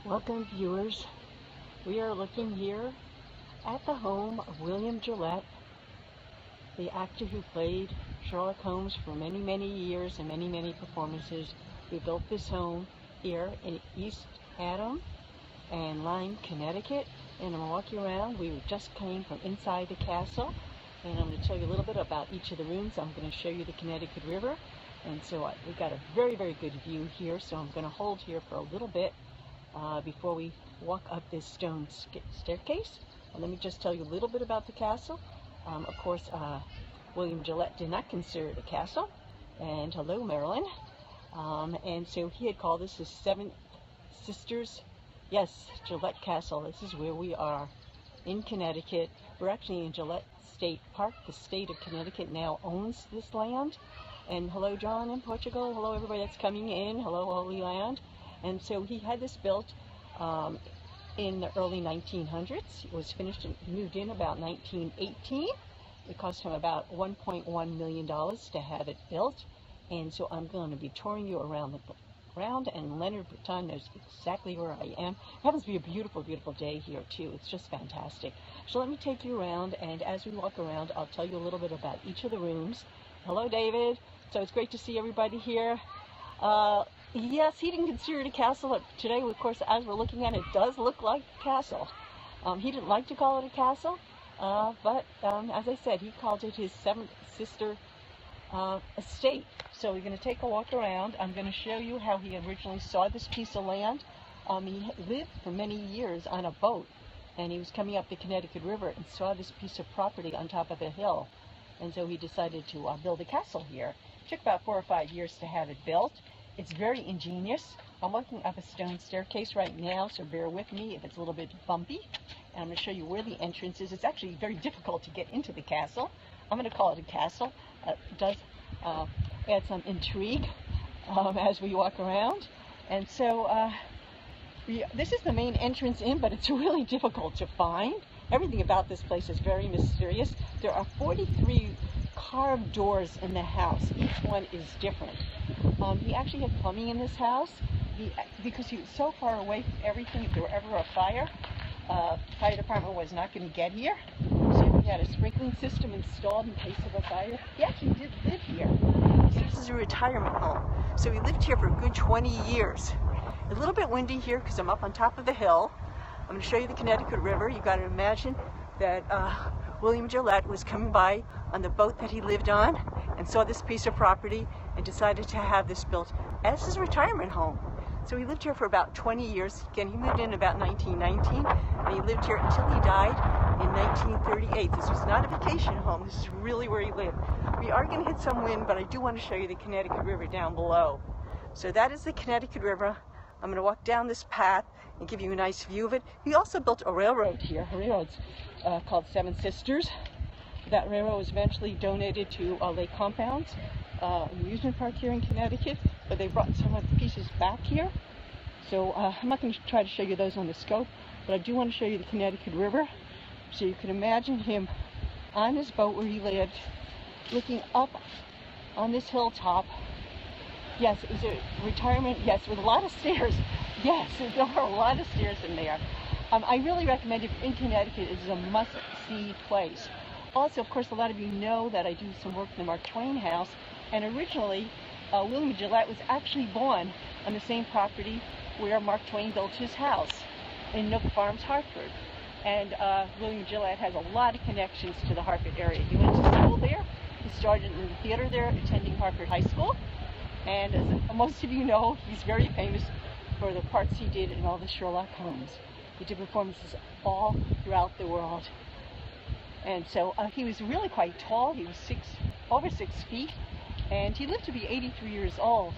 Welcome viewers. We are looking here at the home of William Gillette, the actor who played Sherlock Holmes for many years and many performances. We built this home here in East Haddam and Lyme, Connecticut. And I'm walking around. We just came from inside the castle, and I'm going to tell you a little bit about each of the rooms. I'm going to show you the Connecticut River, and so we've got a very good view here. So I'm going to hold here for a little bit before we walk up this stone staircase. And let me just tell you a little bit about the castle. Of course, William Gillette did not consider it a castle. And hello, Marilyn. And so he had called this his Seven Sisters. Yes, Gillette Castle. This is where we are in Connecticut. We're actually in Gillette State Park. The state of Connecticut now owns this land. And hello, John in Portugal. Hello, everybody that's coming in. Hello, Holy Land. And so he had this built in the early 1900s. It was finished and moved in about 1918. It cost him about $1.1 million to have it built. And so I'm going to be touring you around the ground, and Leonard Breton knows exactly where I am. It happens to be a beautiful day here too. It's just fantastic. So let me take you around, and as we walk around, I'll tell you a little bit about each of the rooms. Hello, David. So it's great to see everybody here. Yes, he didn't consider it a castle, but today, of course, as we're looking at it, it does look like a castle. He didn't like to call it a castle, but as I said, he called it his seventh sister estate. So we're going to take a walk around. I'm going to show you how he originally saw this piece of land. He lived for many years on a boat, and he was coming up the Connecticut River and saw this piece of property on top of a hill. And so he decided to build a castle here. It took about 4 or 5 years to have it built. It's very ingenious. I'm walking up a stone staircase right now, so bear with me if it's a little bit bumpy. And I'm going to show you where the entrance is. It's actually very difficult to get into the castle. I'm going to call it a castle. It does add some intrigue as we walk around. And so this is the main entrance in, but it's really difficult to find. Everything about this place is very mysterious. There are 43 carved doors in the house. Each one is different. He actually had plumbing in this house because he was so far away from everything. If there were ever a fire, fire department was not going to get here. So he had a sprinkling system installed in case of a fire. He actually did live here. So this is a retirement home. So he lived here for a good 20 years. A little bit windy here because I'm up on top of the hill. I'm going to show you the Connecticut River. You got to imagine that William Gillette was coming by on the boat that he lived on and saw this piece of property and decided to have this built as his retirement home. So he lived here for about 20 years. Again, he moved in about 1919, and he lived here until he died in 1938. This was not a vacation home. This is really where he lived. We are going to hit some wind, but I do want to show you the Connecticut River down below. So that is the Connecticut River. I'm going to walk down this path and give you a nice view of it. He also built a railroad here. A railroad's called Seven Sisters. That railroad was eventually donated to Lake Compounds, an amusement park here in Connecticut, but they brought some of the pieces back here. So I'm not going to try to show you those on the scope, but I do want to show you the Connecticut River. So you can imagine him on his boat where he lived, looking up on this hilltop. Yes, it was a retirement, yes, with a lot of stairs. Yes, there are a lot of stairs in there. I really recommend it in Connecticut. It is a must-see place. Also, of course, a lot of you know that I do some work in the Mark Twain house, and originally William Gillette was actually born on the same property where Mark Twain built his house in Nook Farms, Hartford. And William Gillette has a lot of connections to the Hartford area. He went to school there. He started in the theater there, attending Hartford High School. And as most of you know, he's very famous for the parts he did in all the Sherlock Holmes. He did performances all throughout the world. And so he was really quite tall. He was over 6 feet, and he lived to be 83 years old.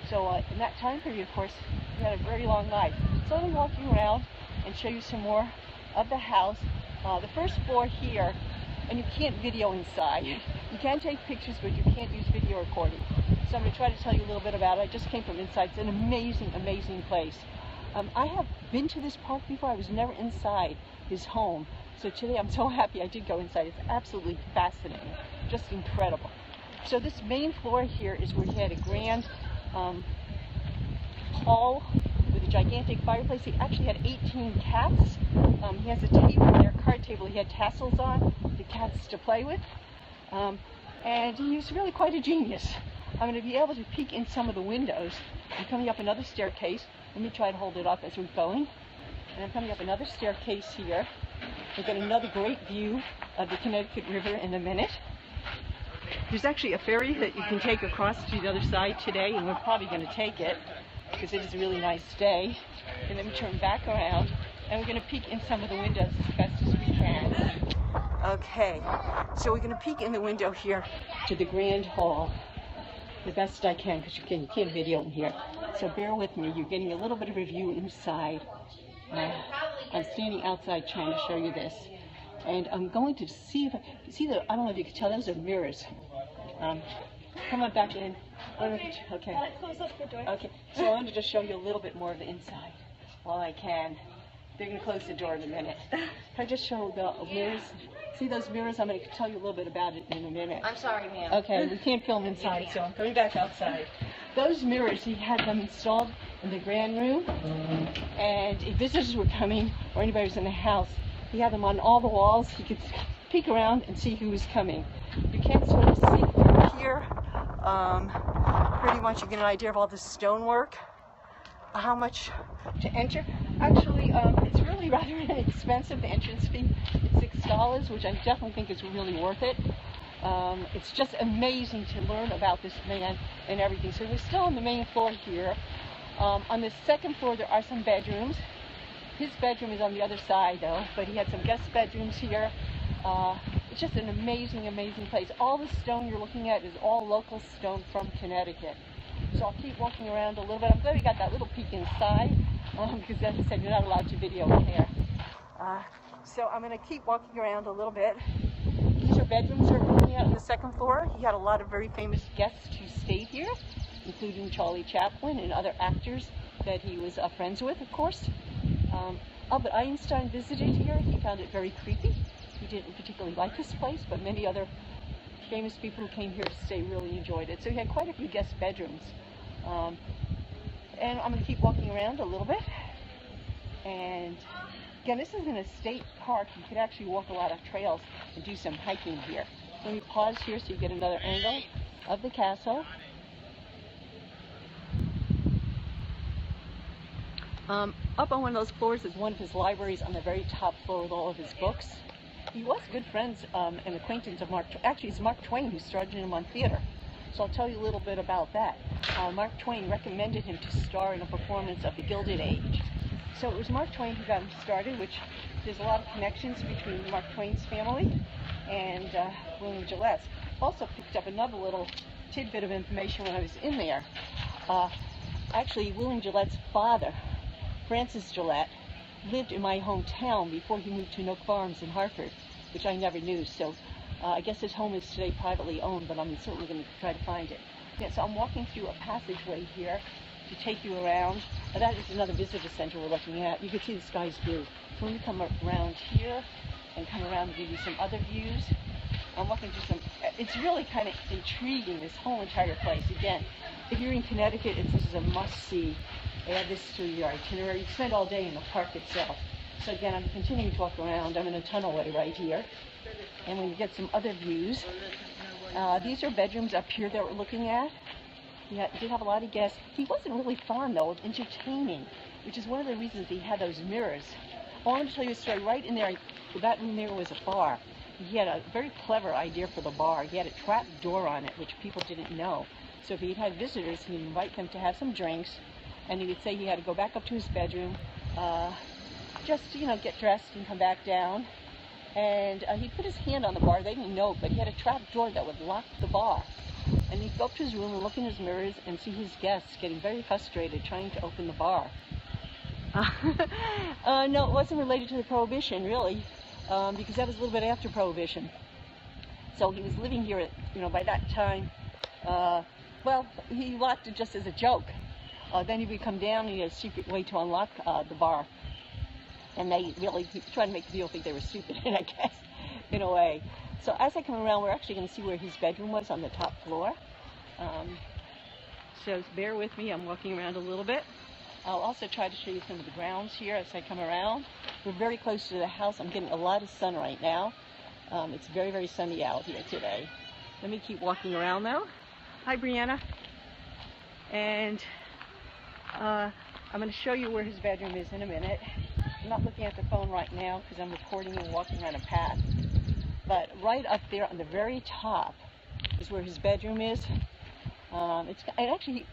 So in that time period, of course, he had a very long life. So I'm going to walk you around and show you some more of the house. The first floor here, and you can't video inside. You can take pictures, but you can't use video recording. So I'm going to try to tell you a little bit about it. I just came from inside. It's an amazing place. I have been to this park before. I was never inside his home. So today I'm so happy I did go inside. It's absolutely fascinating, just incredible. So this main floor here is where he had a grand hall with the gigantic fireplace. He actually had 18 cats. He has a table there, card table he had tassels on, the cats to play with. And he was really quite a genius. I'm going to be able to peek in some of the windows. I'm coming up another staircase. Let me try to hold it up as we're going. And I'm coming up another staircase here. We'll get another great view of the Connecticut River in a minute. There's actually a ferry that you can take across to the other side today, and we're probably going to take it because it is a really nice day. And then we turn back around, and we're going to peek in some of the windows as best as we can. Okay, so we're going to peek in the window here to the Grand Hall the best I can, because you can't video in here. So bear with me. You're getting a little bit of a view inside. I'm standing outside trying to show you this. And I'm going to see if I don't know if you can tell, those are mirrors. Come on back in. Okay. Close up the door. Okay, so I wanted to just show you a little bit more of the inside while I can. They're going to close the door in a minute. Can I just show the mirrors? See those mirrors? I'm going to tell you a little bit about it in a minute. I'm sorry, ma'am. Okay, we can't film inside, so I'm coming back outside. Those mirrors, he had them installed in the grand room, and if visitors were coming or anybody was in the house, he had them on all the walls. He could peek around and see who was coming. You can't sort of see through here. Pretty much you get an idea of all the stonework. How much to enter? Actually, it's really rather inexpensive. The entrance fee is $6, which I definitely think is really worth it. It's just amazing to learn about this man and everything. So we're still on the main floor here. On the second floor, there are some bedrooms. His bedroom is on the other side, though, but he had some guest bedrooms here. It's just an amazing, amazing place. All the stone you're looking at is all local stone from Connecticut. So I'll keep walking around a little bit. I'm glad we got that little peek inside, because as I said, you're not allowed to video in here. So I'm going to keep walking around a little bit. These are bedrooms we're looking at on the second floor. He had a lot of very famous guests who stayed here, including Charlie Chaplin and other actors that he was friends with, of course. Albert Einstein visited here. He found it very creepy. He didn't particularly like this place, but many other famous people who came here to stay really enjoyed it. So he had quite a few guest bedrooms. And I'm going to keep walking around a little bit. And again, this is in a state park. You could actually walk a lot of trails and do some hiking here. Let me pause here so you get another angle of the castle. Up on one of those floors is one of his libraries on the very top floor with all of his books. He was good friends and acquaintance of actually it's Mark Twain who started him on theater. So I'll tell you a little bit about that. Mark Twain recommended him to star in a performance of The Gilded Age. So it was Mark Twain who got him started, which there's a lot of connections between Mark Twain's family and William Gillette. Also picked up another little tidbit of information when I was in there. Actually, William Gillette's father, Francis Gillette, lived in my hometown before he moved to Nook Farms in Hartford, which I never knew. So I guess his home is today privately owned, but I'm certainly going to try to find it. Yeah, so I'm walking through a passageway here to take you around. That is another visitor center we're looking at. You can see the sky's blue. So let me come around here and come around and give you some other views. I'm walking through some, it's really kind of intriguing, this whole entire place. Again, if you're in Connecticut, this is a must-see. Add this to your itinerary. You spend all day in the park itself. So again, I'm continuing to walk around. I'm in a tunnelway right here. And we get some other views. These are bedrooms up here that we're looking at. He did have a lot of guests. He wasn't really fond, though, of entertaining, which is one of the reasons he had those mirrors. I want to tell you a story. Right in there, that room there was a bar. He had a very clever idea for the bar. He had a trap door on it, which people didn't know. So if he had visitors, he'd invite them to have some drinks, and he would say he had to go back up to his bedroom, just, get dressed and come back down. And he'd put his hand on the bar. They didn't know, but he had a trap door that would lock the bar. And he'd go up to his room and look in his mirrors and see his guests getting very frustrated trying to open the bar. No, it wasn't related to the Prohibition, really, because that was a little bit after Prohibition. So he was living here, by that time. Well, he locked it just as a joke. Then he would come down and he had a secret way to unlock the bar. And they really tried to make people think they were stupid, I guess, in a way. So as I come around, we're actually going to see where his bedroom was on the top floor. So bear with me. I'm walking around a little bit. I'll also try to show you some of the grounds here as I come around. We're very close to the house. I'm getting a lot of sun right now. It's very, very sunny out here today. Let me keep walking around though. Hi, Brianna. And I'm going to show you where his bedroom is in a minute. I'm not looking at the phone right now because I'm recording and walking on a path. But right up there on the very top is where his bedroom is. Actually,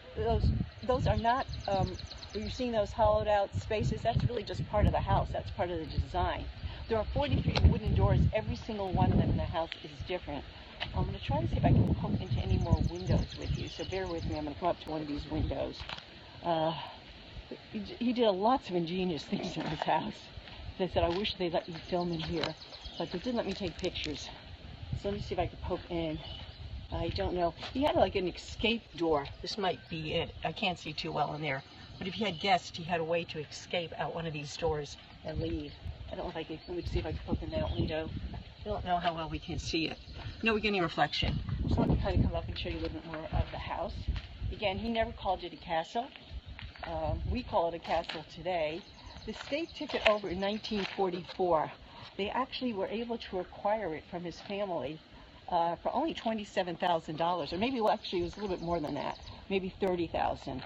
those are not, where you're seeing those hollowed out spaces, that's really just part of the house. That's part of the design. There are 43 wooden doors. Every single one of them in the house is different. I'm going to try to see if I can poke into any more windows with you. So bear with me. I'm going to come up to one of these windows. He did lots of ingenious things in his house. As I said, I wish they let you film in here, but they didn't let me take pictures. So let me see if I can poke in. I don't know. He had like an escape door. This might be it. I can't see too well in there. But if he had guests, he had a way to escape out one of these doors and leave. I don't know if I could, let me see if I can poke in that window. I don't know how well we can see it. No, we're getting reflection. So let me kind of come up and show you a little bit more of the house. Again, he never called it a castle. We call it a castle today. The state took it over in 1944. They actually were able to acquire it from his family for only $27,000, or maybe, well, actually it was a little bit more than that, maybe $30,000.